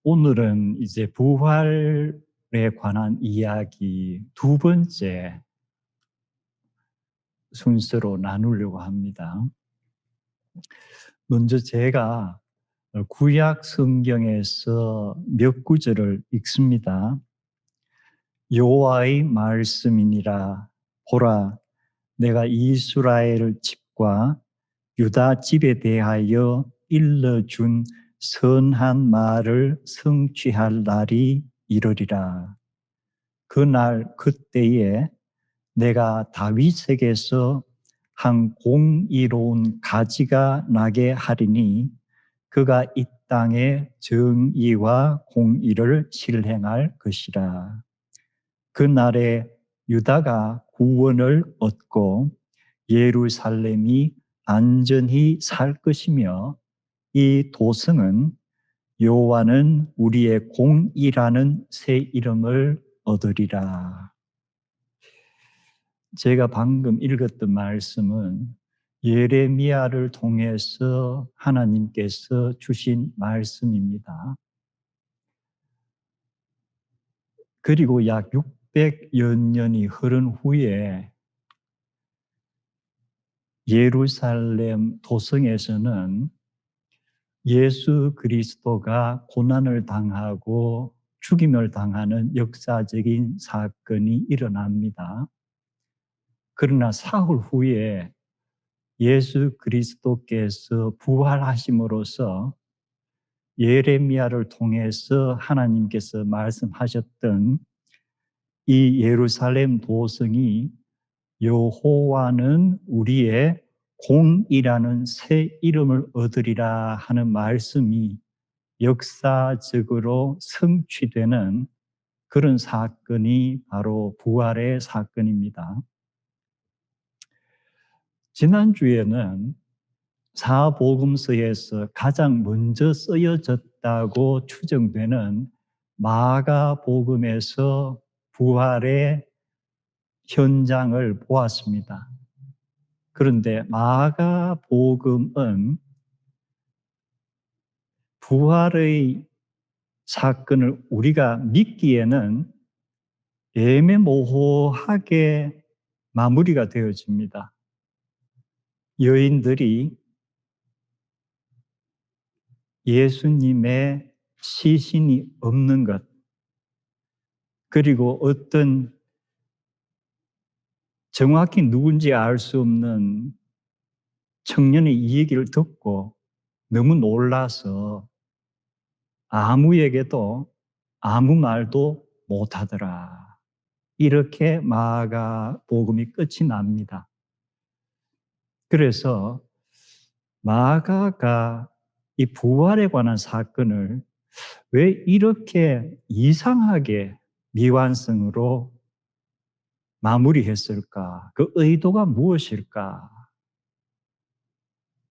오늘은 이제 부활에 관한 이야기 두 번째 순서로 나누려고 합니다. 먼저 제가 구약 성경에서 몇 구절을 읽습니다. 여호와의 말씀이니라. 보라, 내가 이스라엘 집과 유다 집에 대하여 일러준 선한 말을 성취할 날이 이르리라. 그날 그때에 내가 다윗에게서 한 공의로운 가지가 나게 하리니 그가 이 땅에 정의와 공의를 실행할 것이라. 그날에 유다가 구원을 얻고 예루살렘이 안전히 살 것이며 이 도성은 여호와는 우리의 공이라는 새 이름을 얻으리라. 제가 방금 읽었던 말씀은 예레미야를 통해서 하나님께서 주신 말씀입니다. 그리고 약 600여 년이 흐른 후에 예루살렘 도성에서는 예수 그리스도가 고난을 당하고 죽임을 당하는 역사적인 사건이 일어납니다. 그러나 사흘 후에 예수 그리스도께서 부활하심으로써 예레미야를 통해서 하나님께서 말씀하셨던 이 예루살렘 도성이 여호와는 우리의 공이라는 새 이름을 얻으리라 하는 말씀이 역사적으로 성취되는 그런 사건이 바로 부활의 사건입니다. 지난주에는 사복음서에서 가장 먼저 쓰여졌다고 추정되는 마가복음에서 부활의 현장을 보았습니다. 그런데 마가복음은 부활의 사건을 우리가 믿기에는 애매모호하게 마무리가 되어집니다. 여인들이 예수님의 시신이 없는 것, 그리고 어떤 정확히 누군지 알 수 없는 청년의 이 얘기를 듣고 너무 놀라서 아무에게도 아무 말도 못하더라. 이렇게 마가복음이 끝이 납니다. 그래서 마가가 이 부활에 관한 사건을 왜 이렇게 이상하게 미완성으로 마무리했을까? 그 의도가 무엇일까?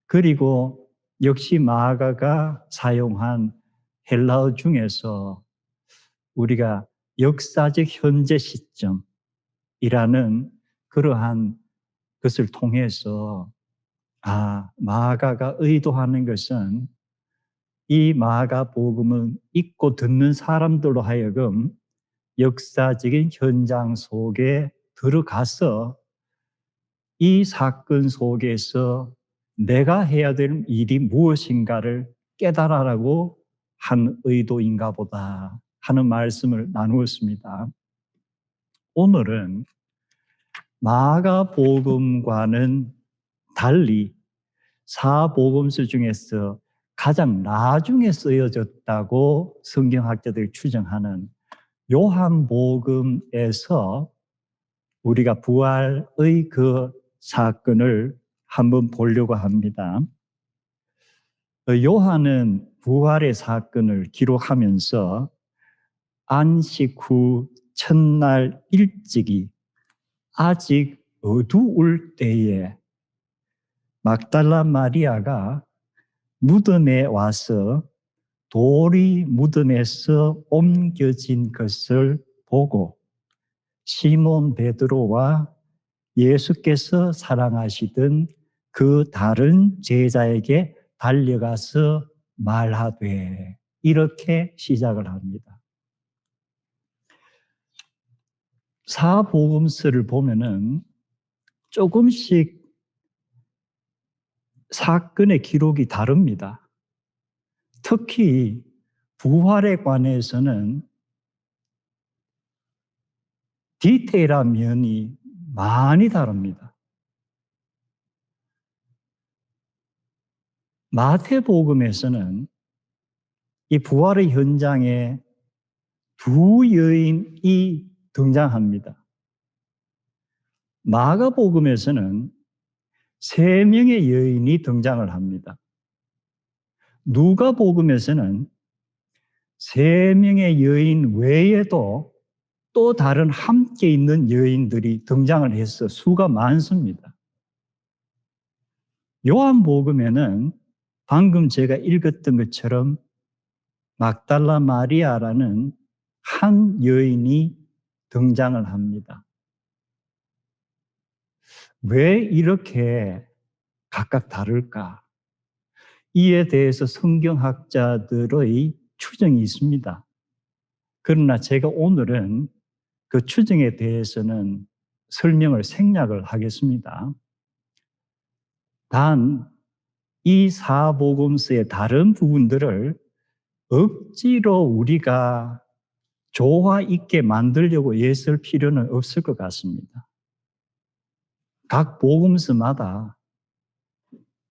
그리고 역시 마가가 사용한 헬라어 중에서 우리가 역사적 현재 시점이라는 그러한 것을 통해서 마가가 의도하는 것은 이 마가복음을 읽고 듣는 사람들로 하여금 역사적인 현장 속에 들어가서 이 사건 속에서 내가 해야 될 일이 무엇인가를 깨달아라고 한 의도인가 보다 하는 말씀을 나누었습니다. 오늘은 마가복음과는 달리 사복음서 중에서 가장 나중에 쓰여졌다고 성경학자들이 추정하는 요한복음에서 우리가 부활의 그 사건을 한번 보려고 합니다. 요한은 부활의 사건을 기록하면서 안식 후 첫날 일찍이 아직 어두울 때에 막달라 마리아가 무덤에 와서 돌이 무덤에서 옮겨진 것을 보고 시몬 베드로와 예수께서 사랑하시던 그 다른 제자에게 달려가서 말하되, 이렇게 시작을 합니다. 사복음서를 보면은 조금씩 사건의 기록이 다릅니다. 특히 부활에 관해서는 디테일한 면이 많이 다릅니다. 마태복음에서는 이 부활의 현장에 두 여인이 등장합니다. 마가복음에서는 3명의 여인이 등장을 합니다. 누가복음에서는 3명의 여인 외에도 또 다른 함께 있는 여인들이 등장을 해서 수가 많습니다. 요한복음에는 방금 제가 읽었던 것처럼 막달라 마리아라는 한 여인이 등장을 합니다. 왜 이렇게 각각 다를까? 이에 대해서 성경학자들의 추정이 있습니다. 그러나 제가 오늘은 그 추정에 대해서는 설명을 생략을 하겠습니다. 단, 이 사복음서의 다른 부분들을 억지로 우리가 조화 있게 만들려고 애쓸 필요는 없을 것 같습니다. 각 복음서마다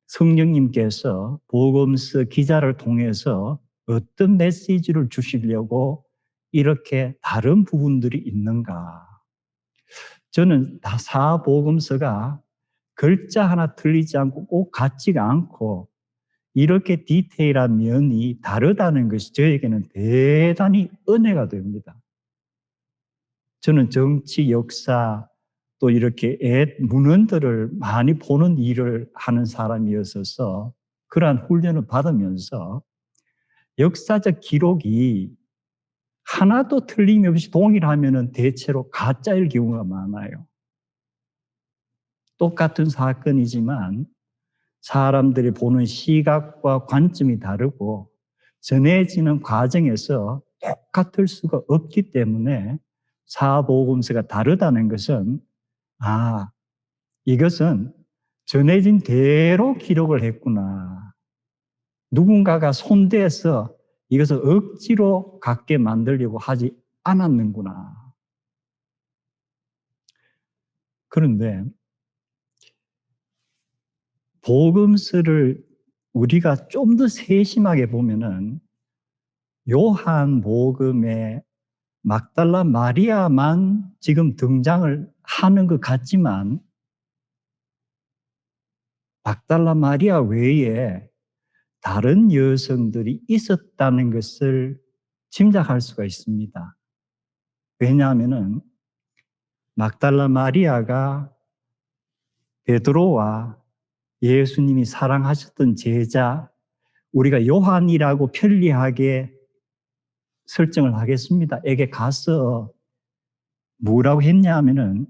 성령님께서 복음서 기자를 통해서 어떤 메시지를 주시려고 이렇게 다른 부분들이 있는가? 저는 다 사복음서가 글자 하나 틀리지 않고 꼭 같지가 않고 이렇게 디테일한 면이 다르다는 것이 저에게는 대단히 은혜가 됩니다. 저는 정치, 역사, 또 이렇게 문헌들을 많이 보는 일을 하는 사람이었어서 그러한 훈련을 받으면서 역사적 기록이 하나도 틀림없이 동일하면 대체로 가짜일 경우가 많아요. 똑같은 사건이지만 사람들이 보는 시각과 관점이 다르고 전해지는 과정에서 똑같을 수가 없기 때문에 사복음서가 다르다는 것은 이것은 전해진 대로 기록을 했구나. 누군가가 손대서 이것을 억지로 갖게 만들려고 하지 않았는구나. 그런데 복음서를 우리가 좀 더 세심하게 보면은 요한복음에 막달라 마리아만 지금 등장을 하는 것 같지만 막달라 마리아 외에 다른 여성들이 있었다는 것을 짐작할 수가 있습니다. 왜냐하면은 막달라 마리아가 베드로와 예수님이 사랑하셨던 제자, 우리가 요한이라고 편리하게 설정을 하겠습니다. 에게 가서 뭐라고 했냐 하면은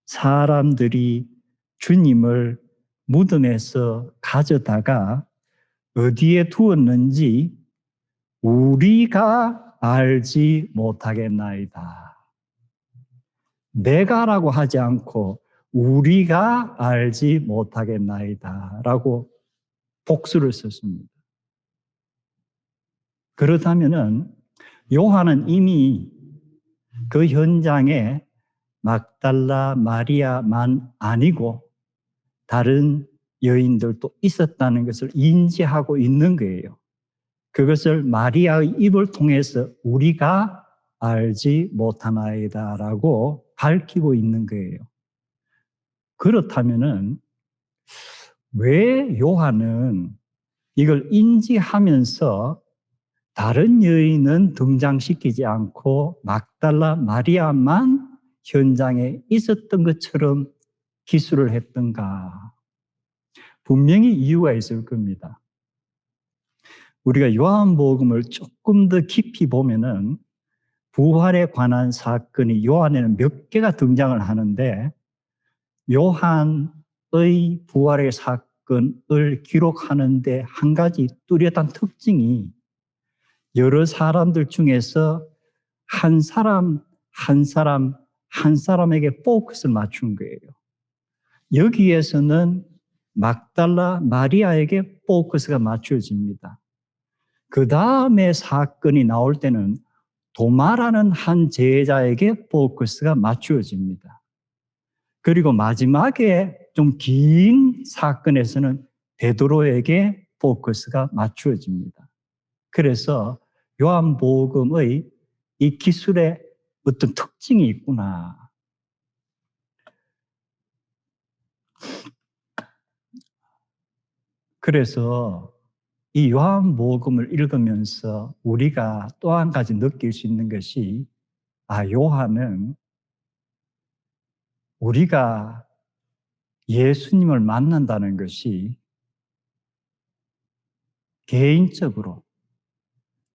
사람들이 주님을 무덤에서 가져다가 어디에 두었는지 우리가 알지 못하겠나이다. 내가라고 하지 않고 우리가 알지 못하겠나이다 라고 복수를 썼습니다. 그렇다면은 요한은 이미 그 현장에 막달라 마리아만 아니고 다른 여인들도 있었다는 것을 인지하고 있는 거예요. 그것을 마리아의 입을 통해서 우리가 알지 못하나이다라고 밝히고 있는 거예요. 그렇다면은 왜 요한은 이걸 인지하면서 다른 여인은 등장시키지 않고 막달라 마리아만 현장에 있었던 것처럼 기술을 했던가? 분명히 이유가 있을 겁니다. 우리가 요한복음을 조금 더 깊이 보면은 부활에 관한 사건이 요한에는 몇 개가 등장을 하는데 요한의 부활의 사건을 기록하는데 한 가지 뚜렷한 특징이 여러 사람들 중에서 한 사람 한 사람 한 사람에게 포커스를 맞춘 거예요. 여기에서는 막달라 마리아에게 포커스가 맞춰집니다. 그 다음에 사건이 나올 때는 도마라는 한 제자에게 포커스가 맞추어집니다. 그리고 마지막에 좀 긴 사건에서는 베드로에게 포커스가 맞추어집니다. 그래서 요한복음의 이 기술에 어떤 특징이 있구나. 그래서 이 요한복음을 읽으면서 우리가 또 한 가지 느낄 수 있는 것이 요한은 우리가 예수님을 만난다는 것이 개인적으로,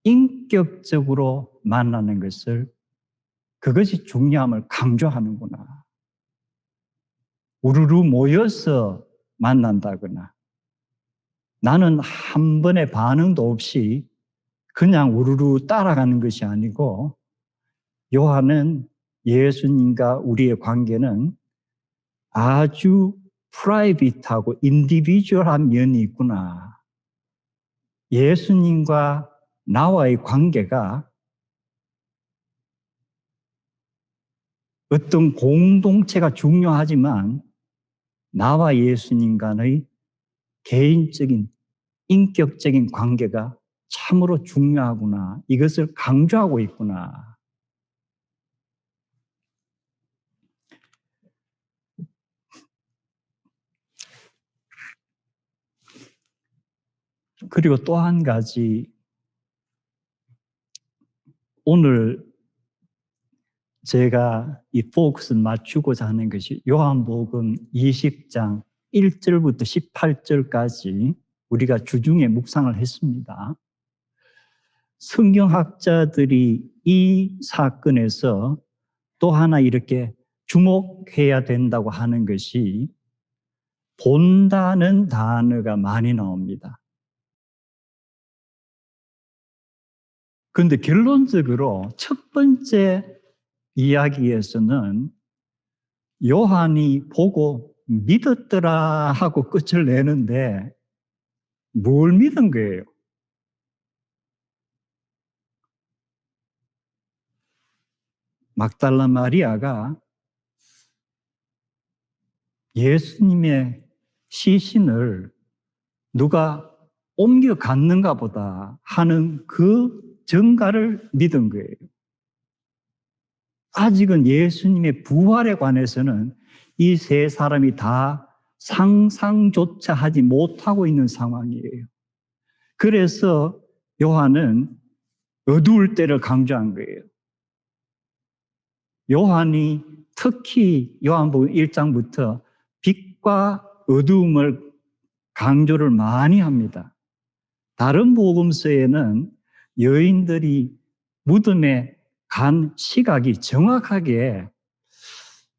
인격적으로 만나는 것을 그것이 중요함을 강조하는구나. 우르르 모여서 만난다거나 나는 한 번의 반응도 없이 그냥 우르르 따라가는 것이 아니고 요한은 예수님과 우리의 관계는 아주 프라이빗하고 인디비주얼한 면이 있구나. 예수님과 나와의 관계가 어떤 공동체가 중요하지만 나와 예수님 간의 개인적인 인격적인 관계가 참으로 중요하구나. 이것을 강조하고 있구나. 그리고 또 한 가지 오늘 제가 이 포커스를 맞추고자 하는 것이 요한복음 20장 1절부터 18절까지 우리가 주중에 묵상을 했습니다. 성경학자들이 이 사건에서 또 하나 이렇게 주목해야 된다고 하는 것이 본다는 단어가 많이 나옵니다. 그런데 결론적으로 첫 번째 이야기에서는 요한이 보고 믿었더라 하고 끝을 내는데 뭘 믿은 거예요? 막달라 마리아가 예수님의 시신을 누가 옮겨갔는가 보다 하는 그 전가를 믿은 거예요. 아직은 예수님의 부활에 관해서는 이 세 사람이 다 상상조차 하지 못하고 있는 상황이에요. 그래서 요한은 어두울 때를 강조한 거예요. 요한이 특히 요한복음 1장부터 빛과 어두움을 강조를 많이 합니다. 다른 복음서에는 여인들이 무덤에 간 시각이 정확하게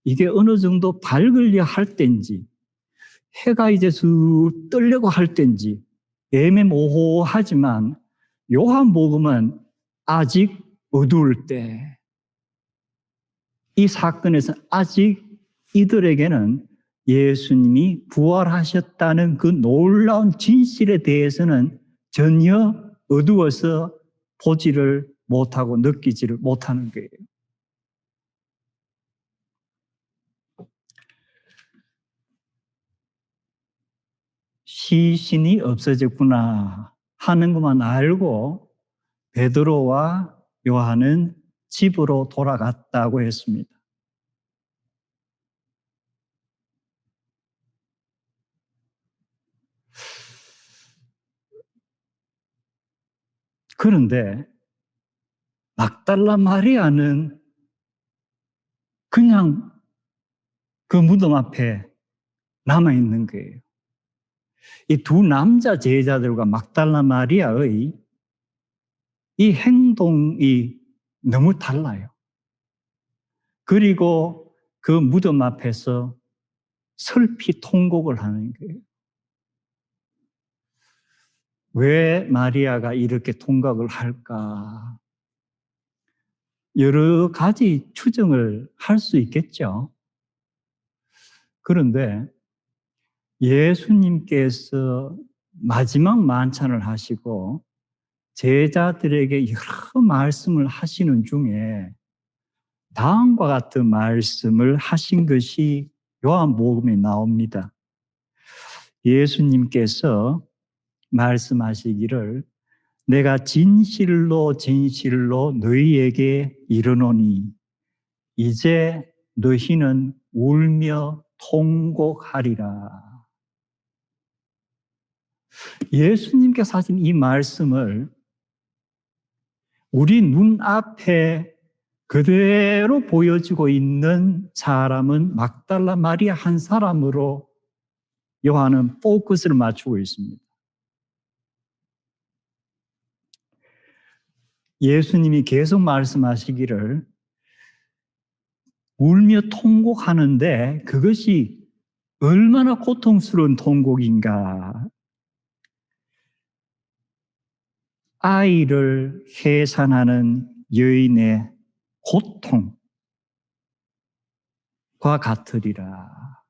이게 어느 정도 밝으려 할 때인지 해가 이제 쑥 뜨려고 할 때인지 애매모호하지만 요한복음은 아직 어두울 때, 이 사건에서 아직 이들에게는 예수님이 부활하셨다는 그 놀라운 진실에 대해서는 전혀 어두워서 보지를 못하고 느끼지를 못하는 거예요. 시신이 없어졌구나 하는 것만 알고 베드로와 요한은 집으로 돌아갔다고 했습니다. 그런데 막달라 마리아는 그냥 그 무덤 앞에 남아있는 거예요. 이 두 남자 제자들과 막달라 마리아의 이 행동이 너무 달라요. 그리고 그 무덤 앞에서 슬피 통곡을 하는 거예요. 왜 마리아가 이렇게 통각을 할까? 여러 가지 추정을 할 수 있겠죠. 그런데 예수님께서 마지막 만찬을 하시고 제자들에게 여러 말씀을 하시는 중에 다음과 같은 말씀을 하신 것이 요한복음에 나옵니다. 예수님께서 말씀하시기를 내가 진실로 진실로 너희에게 이르노니 이제 너희는 울며 통곡하리라. 예수님께서 하신 이 말씀을 우리 눈앞에 그대로 보여지고 있는 사람은 막달라 마리아 한 사람으로 요한은 포커스를 맞추고 있습니다. 예수님이 계속 말씀하시기를 울며 통곡하는데 그것이 얼마나 고통스러운 통곡인가. 아이를 해산하는 여인의 고통과 같으리라.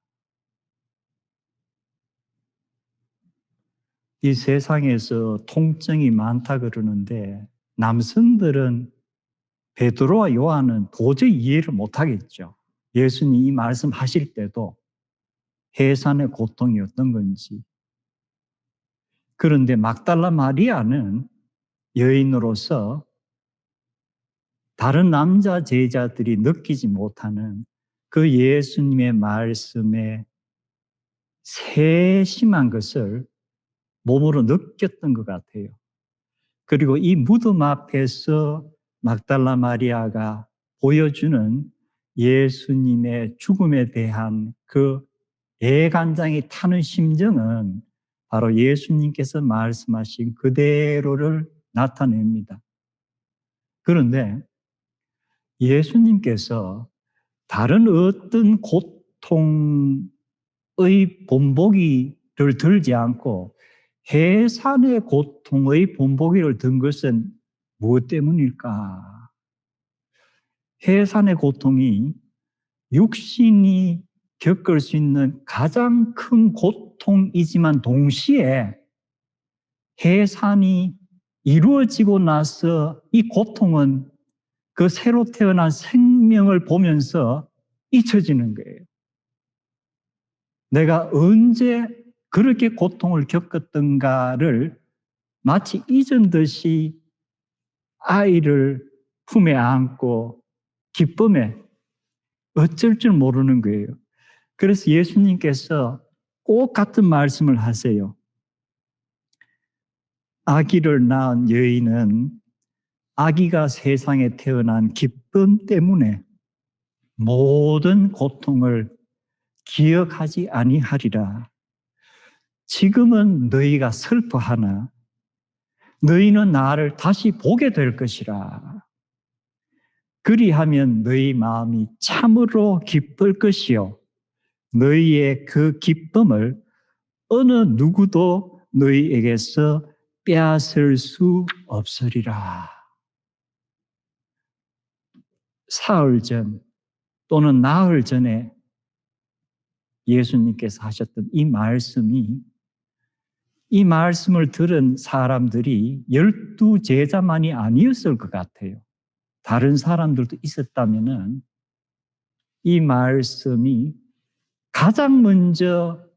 이 세상에서 통증이 많다 그러는데 남성들은 베드로와 요한은 도저히 이해를 못하겠죠. 예수님이 이 말씀하실 때도 해산의 고통이 어떤 건지. 그런데 막달라 마리아는 여인으로서 다른 남자 제자들이 느끼지 못하는 그 예수님의 말씀에 세심한 것을 몸으로 느꼈던 것 같아요. 그리고 이 무덤 앞에서 막달라 마리아가 보여주는 예수님의 죽음에 대한 그 애간장이 타는 심정은 바로 예수님께서 말씀하신 그대로를 나타냅니다. 그런데 예수님께서 다른 어떤 고통의 본보기를 들지 않고 해산의 고통의 본보기를 든 것은 무엇 때문일까? 해산의 고통이 육신이 겪을 수 있는 가장 큰 고통이지만 동시에 해산이 이루어지고 나서 이 고통은 그 새로 태어난 생명을 보면서 잊혀지는 거예요. 내가 언제 그렇게 고통을 겪었던가를 마치 잊은 듯이 아이를 품에 안고 기쁨에 어쩔 줄 모르는 거예요. 그래서 예수님께서 꼭 같은 말씀을 하세요. 아기를 낳은 여인은 아기가 세상에 태어난 기쁨 때문에 모든 고통을 기억하지 아니하리라. 지금은 너희가 슬퍼하나 너희는 나를 다시 보게 될 것이라. 그리하면 너희 마음이 참으로 기쁠 것이요 너희의 그 기쁨을 어느 누구도 너희에게서 빼앗을 수 없으리라. 사흘 전 또는 나흘 전에 예수님께서 하셨던 이 말씀이 이 말씀을 들은 사람들이 12 제자만이 아니었을 것 같아요. 다른 사람들도 있었다면은 이 말씀이 가장 먼저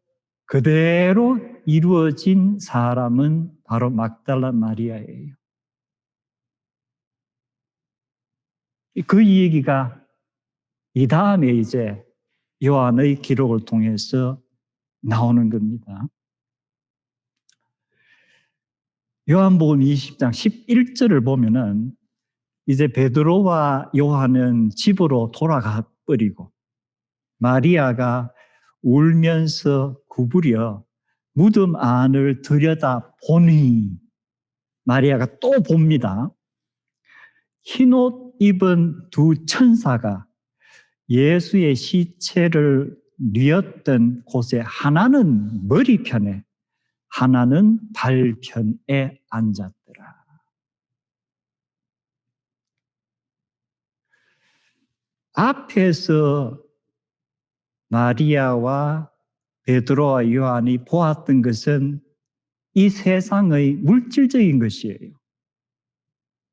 그대로 이루어진 사람은 바로 막달라 마리아예요. 그 얘기가 이 다음에 이제 요한의 기록을 통해서 나오는 겁니다. 요한복음 20장 11절을 보면은 이제 베드로와 요한은 집으로 돌아가 버리고 마리아가 울면서 구부려 무덤 안을 들여다 보니 마리아가 또 봅니다. 흰옷 입은 두 천사가 예수의 시체를 뉘었던 곳에 하나는 머리편에 하나는 발편에 앉았더라. 앞에서 마리아와 베드로와 요한이 보았던 것은 이 세상의 물질적인 것이에요.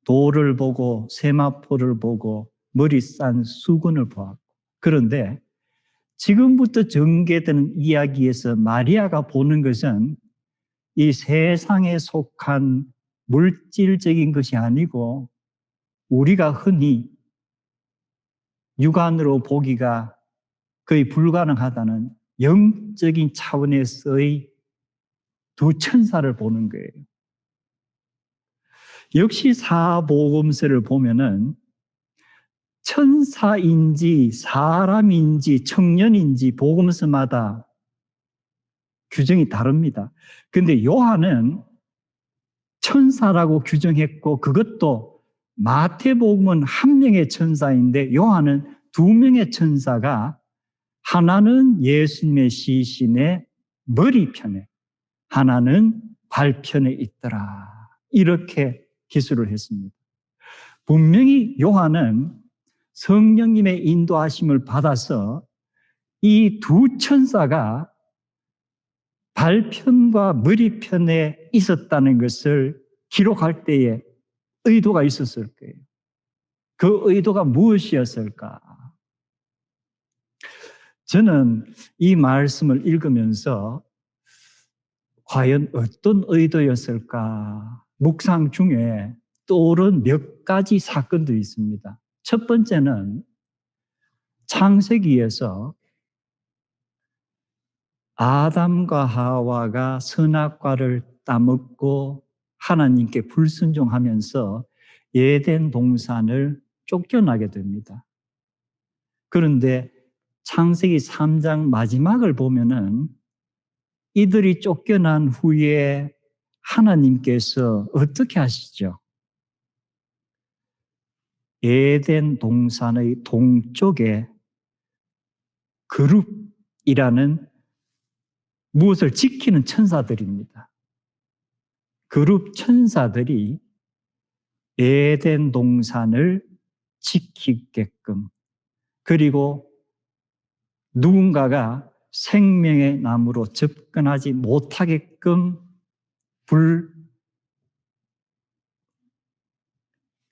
돌을 보고 세마포를 보고 머리 싼 수건을 보았고. 그런데 지금부터 전개되는 이야기에서 마리아가 보는 것은 이 세상에 속한 물질적인 것이 아니고 우리가 흔히 육안으로 보기가 거의 불가능하다는 영적인 차원에서의 두 천사를 보는 거예요. 역시 사복음서를 보면은 천사인지 사람인지 청년인지 복음서마다 규정이 다릅니다. 근데 요한은 천사라고 규정했고 그것도 마태복음은 한 명의 천사인데 요한은 두 명의 천사가 하나는 예수님의 시신의 머리편에 하나는 발편에 있더라. 이렇게 기술을 했습니다. 분명히 요한은 성령님의 인도하심을 받아서 이 두 천사가 발편과 머리편에 있었다는 것을 기록할 때에 의도가 있었을 거예요. 그 의도가 무엇이었을까? 저는 이 말씀을 읽으면서 과연 어떤 의도였을까? 묵상 중에 떠오른 몇 가지 사건도 있습니다. 첫 번째는 창세기에서 아담과 하와가 선악과를 따먹고 하나님께 불순종하면서 에덴 동산을 쫓겨나게 됩니다. 그런데 창세기 3장 마지막을 보면은 이들이 쫓겨난 후에 하나님께서 어떻게 하시죠? 에덴 동산의 동쪽에 그룹이라는 무엇을 지키는 천사들입니다. 그룹 천사들이 에덴 동산을 지키게끔 그리고 누군가가 생명의 나무로 접근하지 못하게끔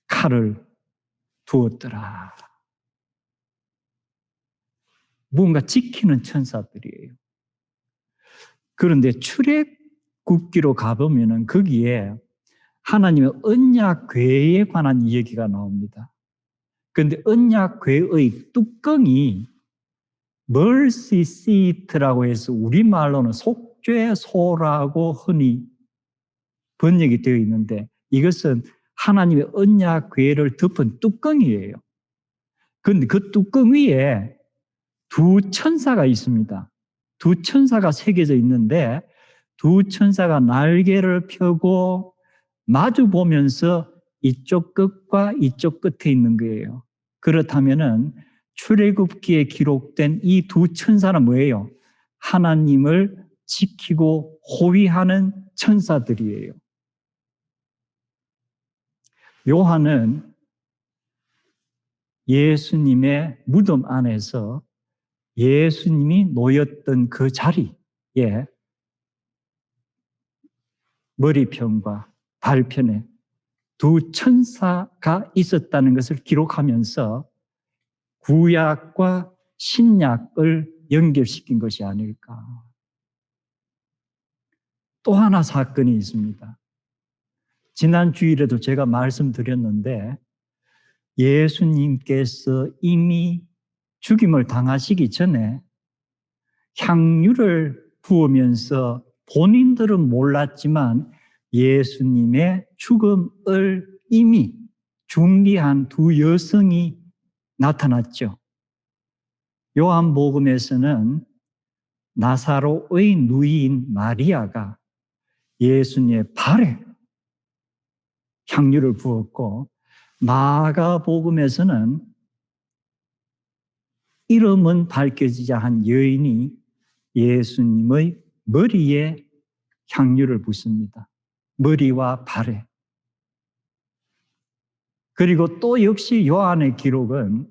칼을 두었더라. 무언가 지키는 천사들이에요. 그런데 출애굽기로 가보면은 거기에 하나님의 언약궤에 관한 이야기가 나옵니다. 그런데 언약궤의 뚜껑이 mercy seat라고 해서 우리말로는 속죄소라고 흔히 번역이 되어 있는데 이것은 하나님의 언약궤를 덮은 뚜껑이에요. 그런데 그 뚜껑 위에 두 천사가 있습니다. 두 천사가 새겨져 있는데 두 천사가 날개를 펴고 마주 보면서 이쪽 끝과 이쪽 끝에 있는 거예요. 그렇다면은 출애굽기에 기록된 이 두 천사는 뭐예요? 하나님을 지키고 호위하는 천사들이에요. 요한은 예수님의 무덤 안에서 예수님이 놓였던 그 자리에 머리편과 발편에 두 천사가 있었다는 것을 기록하면서 구약과 신약을 연결시킨 것이 아닐까. 또 하나 사건이 있습니다. 지난 주일에도 제가 말씀드렸는데 예수님께서 이미 죽임을 당하시기 전에 향유를 부으면서 본인들은 몰랐지만 예수님의 죽음을 이미 준비한 두 여성이 나타났죠. 요한복음에서는 나사로의 누이인 마리아가 예수님의 발에 향유를 부었고 마가복음에서는 이름은 밝혀지지 않은 여인이 예수님의 머리에 향유를 붓습니다. 머리와 발에. 그리고 또 역시 요한의 기록은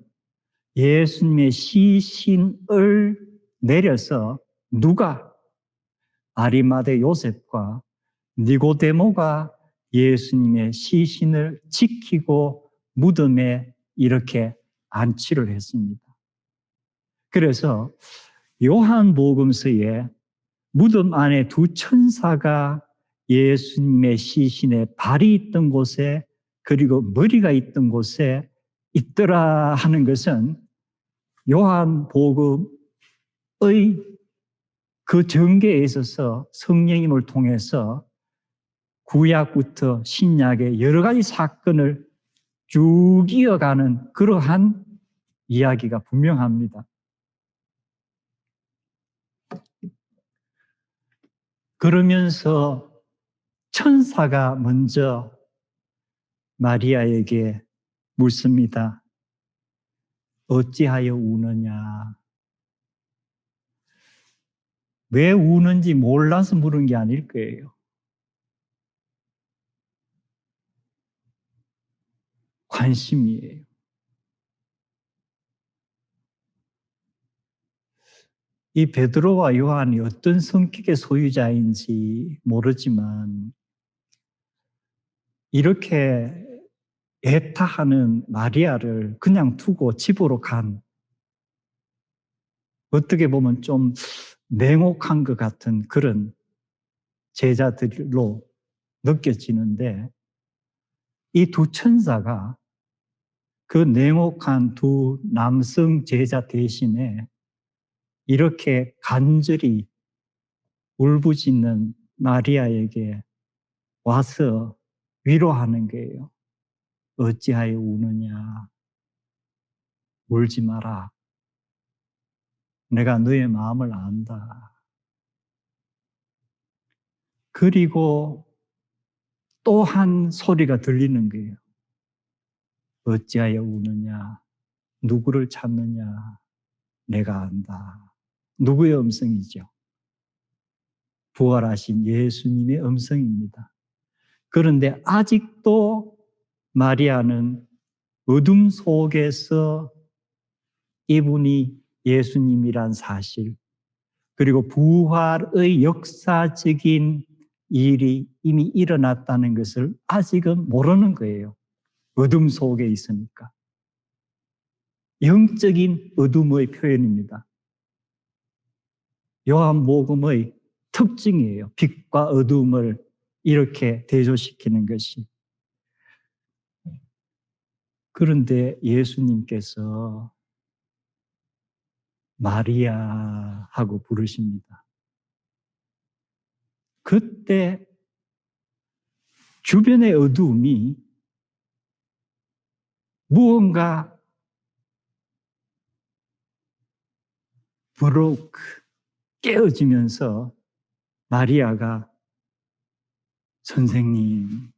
예수님의 시신을 내려서 누가 아리마대 요셉과 니고데모가 예수님의 시신을 지키고 무덤에 이렇게 안치를 했습니다. 그래서 요한복음서에 무덤 안에 두 천사가 예수님의 시신에 발이 있던 곳에 그리고 머리가 있던 곳에 있더라 하는 것은 요한복음의 그 전개에 있어서 성령님을 통해서 구약부터 신약의 여러 가지 사건을 쭉 이어가는 그러한 이야기가 분명합니다. 그러면서 천사가 먼저 마리아에게 묻습니다. 어찌하여 우느냐? 왜 우는지 몰라서 물은 게 아닐 거예요. 관심이에요. 이 베드로와 요한이 어떤 성격의 소유자인지 모르지만 이렇게 애타하는 마리아를 그냥 두고 집으로 간 어떻게 보면 좀 냉혹한 것 같은 그런 제자들로 느껴지는데 이 두 천사가 그 냉혹한 두 남성 제자 대신에 이렇게 간절히 울부짖는 마리아에게 와서 위로하는 거예요. 어찌하여 우느냐? 울지 마라. 내가 너의 마음을 안다. 그리고 또 한 소리가 들리는 거예요. 어찌하여 우느냐? 누구를 찾느냐? 내가 안다. 누구의 음성이죠? 부활하신 예수님의 음성입니다. 그런데 아직도 마리아는 어둠 속에서 이분이 예수님이란 사실, 그리고 부활의 역사적인 일이 이미 일어났다는 것을 아직은 모르는 거예요. 어둠 속에 있으니까. 영적인 어둠의 표현입니다. 요한복음의 특징이에요. 빛과 어둠을 이렇게 대조시키는 것이. 그런데 예수님께서 마리아 하고 부르십니다. 그때 주변의 어둠이 무언가 브로크 깨어지면서 마리아가 선생님,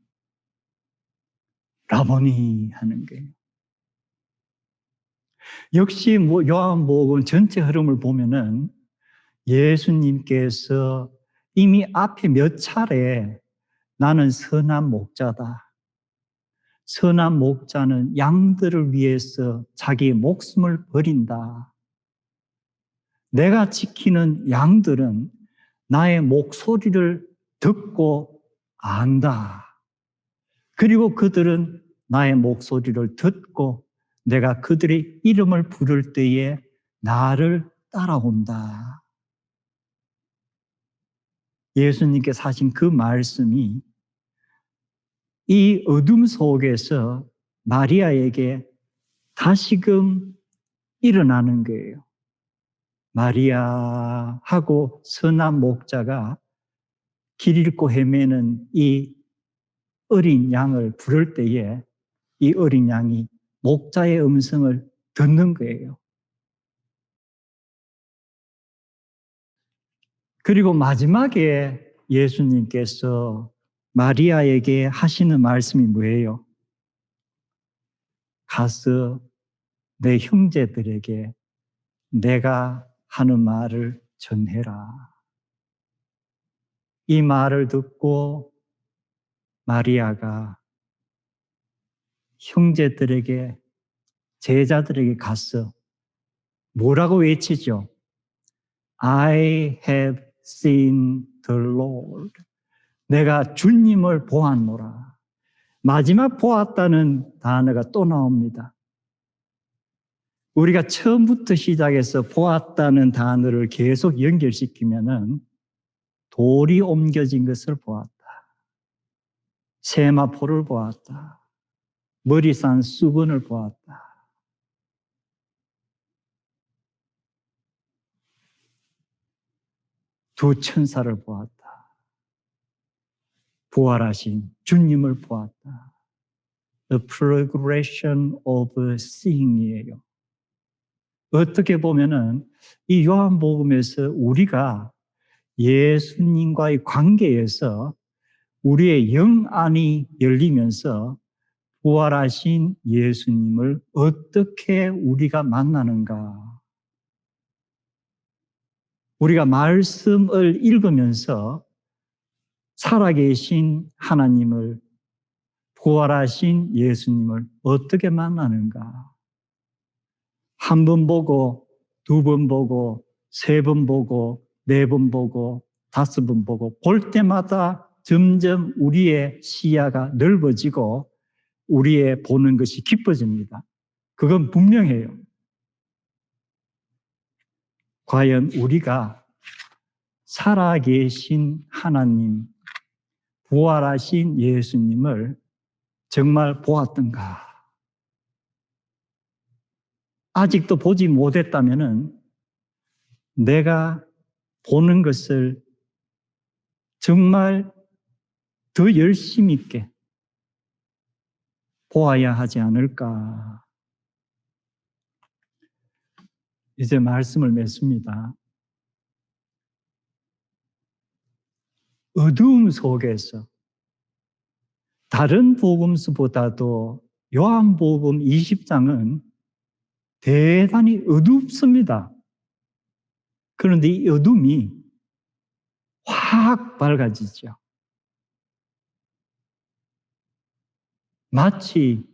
라보니 하는 거예요. 역시 요한복음 전체 흐름을 보면은 예수님께서 이미 앞에 몇 차례 나는 선한 목자다. 선한 목자는 양들을 위해서 자기의 목숨을 버린다. 내가 지키는 양들은 나의 목소리를 듣고 안다. 그리고 그들은 나의 목소리를 듣고 내가 그들의 이름을 부를 때에 나를 따라온다. 예수님께서 하신 그 말씀이 이 어둠 속에서 마리아에게 다시금 일어나는 거예요. 마리아하고 선한 목자가 길 잃고 헤매는 이 어린 양을 부를 때에 이 어린 양이 목자의 음성을 듣는 거예요. 그리고 마지막에 예수님께서 마리아에게 하시는 말씀이 뭐예요? 가서 내 형제들에게 내가 하는 말을 전해라. 이 말을 듣고 마리아가 형제들에게, 제자들에게 가서 뭐라고 외치죠? I have seen the Lord. 내가 주님을 보았노라. 마지막 보았다는 단어가 또 나옵니다. 우리가 처음부터 시작해서 보았다는 단어를 계속 연결시키면은 돌이 옮겨진 것을 보았다. 세마포를 보았다. 머리 산 수건을 보았다. 두 천사를 보았다. 부활하신 주님을 보았다. The progression of seeing이에요. 어떻게 보면은 이 요한복음에서 우리가 예수님과의 관계에서 우리의 영안이 열리면서 부활하신 예수님을 어떻게 우리가 만나는가? 우리가 말씀을 읽으면서 살아계신 하나님을, 부활하신 예수님을 어떻게 만나는가? 한 번 보고, 두 번 보고, 세 번 보고, 네 번 보고, 다섯 번 보고, 볼 때마다 점점 우리의 시야가 넓어지고 우리의 보는 것이 깊어집니다. 그건 분명해요. 과연 우리가 살아계신 하나님, 부활하신 예수님을 정말 보았던가? 아직도 보지 못했다면은 내가 보는 것을 정말 더 열심 있게 보아야 하지 않을까? 이제 말씀을 맺습니다. 어두움 속에서 다른 복음서보다도 요한복음 20장은 대단히 어둡습니다. 그런데 이 어둠이 확 밝아지죠. 마치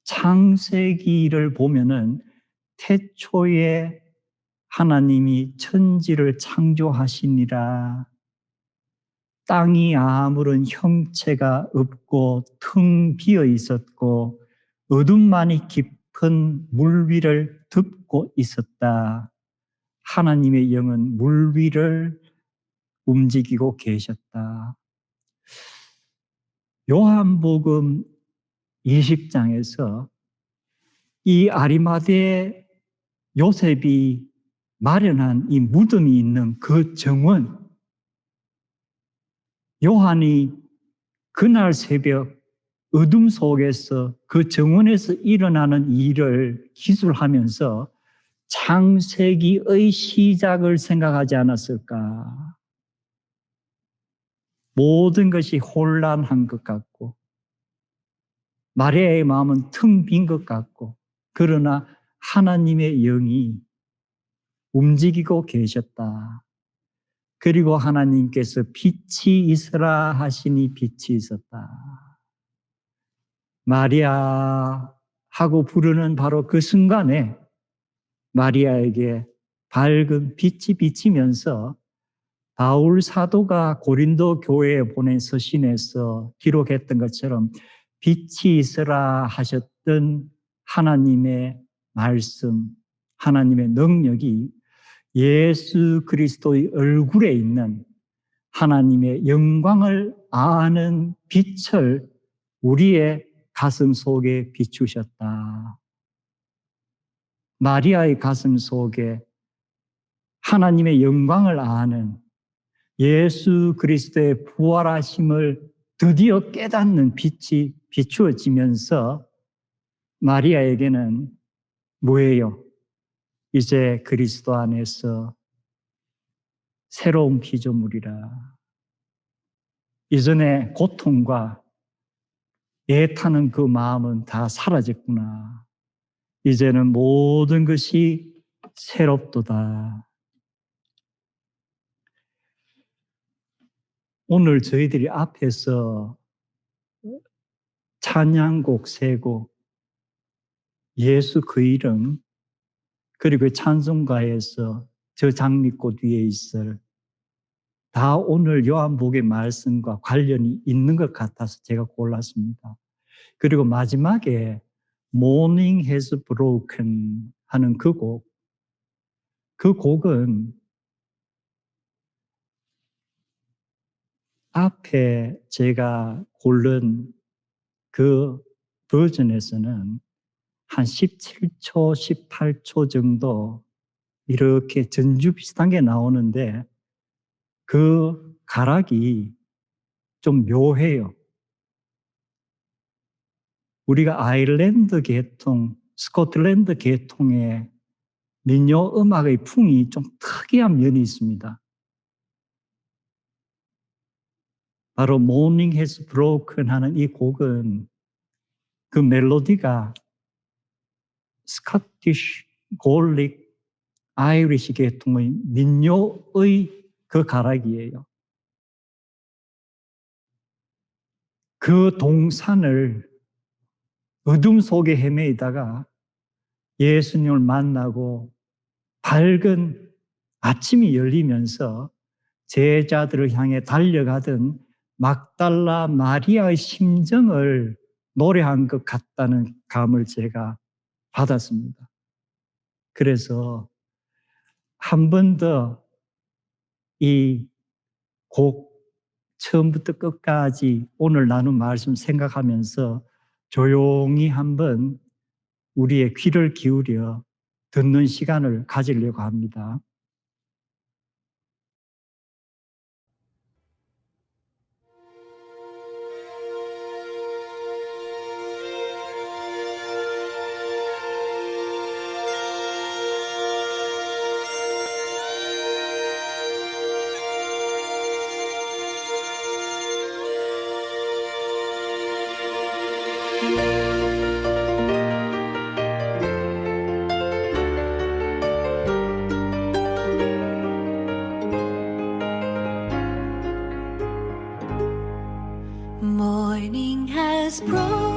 창세기를 보면은 태초에 하나님이 천지를 창조하시니라. 땅이 아무런 형체가 없고 텅 비어 있었고 어둠만이 깊은 물 위를 덮고 있었다. 하나님의 영은 물 위를 움직이고 계셨다. 요한복음 20장에서 이 아리마대 요셉이 마련한 이 무덤이 있는 그 정원, 요한이 그날 새벽 어둠 속에서 그 정원에서 일어나는 일을 기술하면서 창세기의 시작을 생각하지 않았을까? 모든 것이 혼란한 것 같고 마리아의 마음은 텅 빈 것 같고, 그러나 하나님의 영이 움직이고 계셨다. 그리고 하나님께서 빛이 있으라 하시니 빛이 있었다. 마리아 하고 부르는 바로 그 순간에 마리아에게 밝은 빛이 비치면서 바울 사도가 고린도 교회에 보낸 서신에서 기록했던 것처럼 빛이 있으라 하셨던 하나님의 말씀, 하나님의 능력이 예수 그리스도의 얼굴에 있는 하나님의 영광을 아는 빛을 우리의 가슴 속에 비추셨다. 마리아의 가슴 속에 하나님의 영광을 아는 예수 그리스도의 부활하심을 드디어 깨닫는 빛이 비추어지면서 마리아에게는 뭐예요? 이제 그리스도 안에서 새로운 피조물이라. 이전에 고통과 애타는 그 마음은 다 사라졌구나. 이제는 모든 것이 새롭도다. 오늘 저희들이 앞에서 찬양곡 3곡, 예수 그 이름, 그리고 찬송가에서 저 장미꽃 위에 있을, 다 오늘 요한복음의 말씀과 관련이 있는 것 같아서 제가 골랐습니다. 그리고 마지막에 Morning has broken 하는 그 곡, 그 곡은 앞에 제가 고른 그 버전에서는 한 17초, 18초 정도 이렇게 전주 비슷한 게 나오는데 그 가락이 좀 묘해요. 우리가 아일랜드 계통, 스코틀랜드 계통의 민요 음악의 풍이 좀 특이한 면이 있습니다. 바로 Morning has broken 하는 이 곡은 그 멜로디가 스코티시, 골릭, 아이리시 계통의 민요의 그 가락이에요. 그 동산을 어둠 속에 헤매이다가 예수님을 만나고 밝은 아침이 열리면서 제자들을 향해 달려가던 막달라 마리아의 심정을 노래한 것 같다는 감을 제가 받았습니다. 그래서 한 번 더 이 곡 처음부터 끝까지 오늘 나눈 말씀 생각하면서 조용히 한번 우리의 귀를 기울여 듣는 시간을 가지려고 합니다. Morning has broken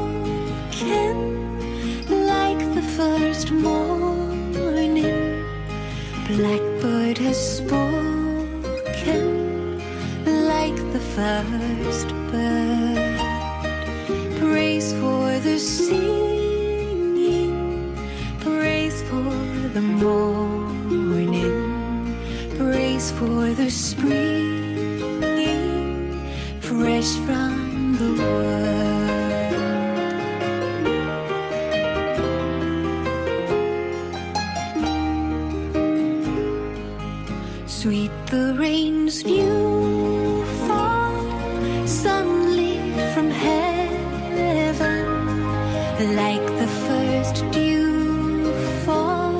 like the first morning. Blackbird has spoken like the first bird. Praise for the singing, praise for the morning, praise for the springing, fresh from the world. Sweet the rain's new fall, sunlit from heaven, like the first dew fall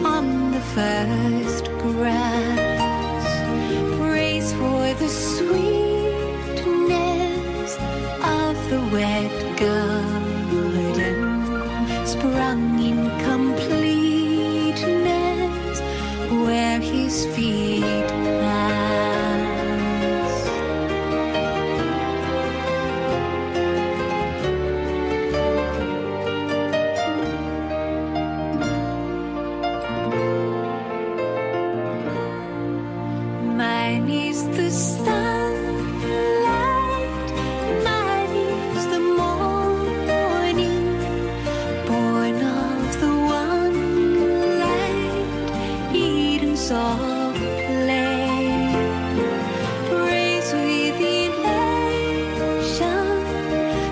on the first grass. Praise for the sweetness of the wet garden, sprung in completeness where his feet pass. Mine is the sunlight, mine is the morning, born of the one light, Eden's soft play. Praise within nation,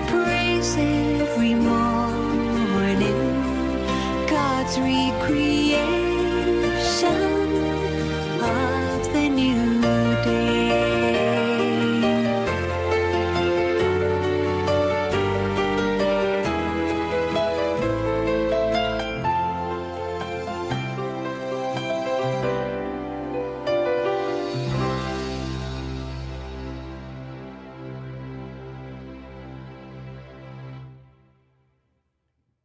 praise every morning, God's recreation.